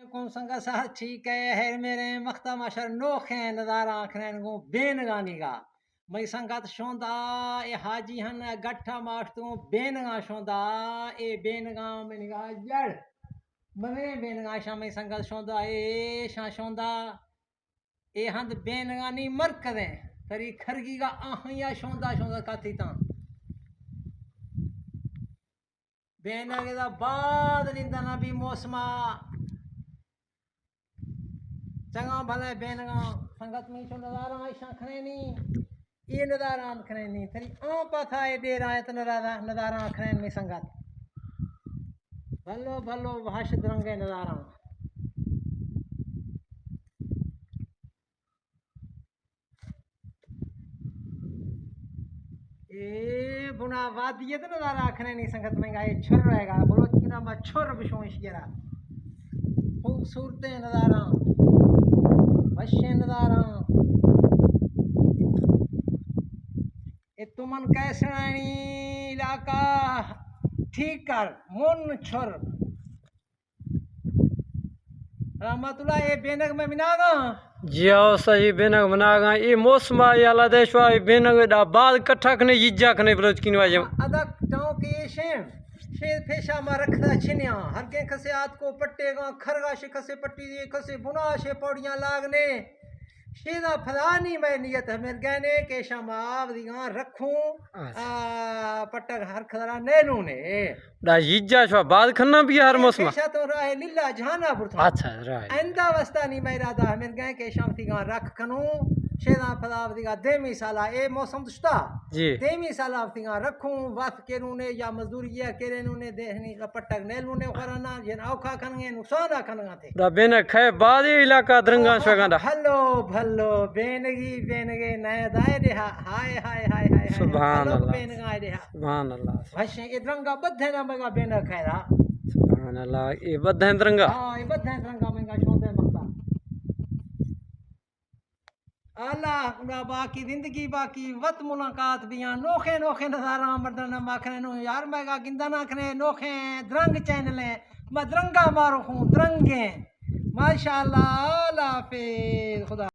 कौन संगा सा ठीक है हेर मेरे मख्ता माशर नोखे नजारा आखने को बेन गानी का मई संगत शोंदा ए हाजी हन गठा मास्तू बेन गा शोंदा ए बेन गा में निगा जड़ मने बेन गा शाम संगत शोंदा ए शा शोंदा ए हंद बेन गानी मर करे तरी खरगी का आहिया शोंदा शोंदा काती ता बेन के दा बाद निंदा ना भी मौसमा चंगा भले बेन गा संगत में शो नजारा आइशा खने नी ये नजारा खने नी तरी आ पथा ए दे रहा है तो नजारा खने में संगत भलो भलो भाष रंगे नजारा ए बुना वादिये तो नजारा आखने नहीं संगत में गाये छुर रहेगा बोलो किना मा छुर बिशों इश्केरा खूबसूरत नजारा वश्य नजारा ए तुमन कैसरानी इलाका ठीक कर मुन छुर रहमतुल्लाह ए बेनक में मिनागा जियाओ सही बेनक मनागा ये मौसम याला देशवा बेनक दा बाद कट्ठा खने यिज्जा खने बलोच किनवा जे अदक टाउ के शेम शेर फेशा मा रखदा छिन्या हर के खसे आत को पट्टेगा खरगा शे खसे पट्टी दे खसे बुना शे पौड़ियां लागने शेदा फलानी मैं नियत है मेरे गहने के शमाव दिगा रखूं पट्टक हर खदरा नेनू ने दा यिज्जा शवा बाद खन्ना भी हर मौसम पेशा तो रहे लिल्ला जहाना बुरथा अच्छा राइट आइंदा वस्ता नहीं मैं इरादा मेरे गहने के शाम दिगा रख कनू शेदा फलाव दिगा देमी साला ए मौसम दुष्टा जी देमी साला दिगा रखूं वफ केरू ने या मजदूरी या केरे नु ने देहनी पट्टक नेलू ने खराना जन औखा खनगे नुकसान खनगा थे दा बेनक खे बाद ये इलाका दरंगा शगा भलो भलो बेनगे नया दाए दे हाय हाय हाय हाय सुभान अल्लाह बेनगा दे सुभान अल्लाह भाषे ए दरंगा बद्धे ना मगा बेनक खैरा सुभान अल्लाह ये बद्धे दरंगा हां ये बद्धे दरंगा मगा शोंदे मखता अल्लाह ना बाकी जिंदगी बाकी वत मुलाकात बिया नोखे नोखे नजारा मर्दन माखने नो यार मगा गिंदा ना खने नोखे दरंग चैनल है मैं दरंगा मारो हूं दरंगे माशाल्लाह अल्लाह हाफिज खुदा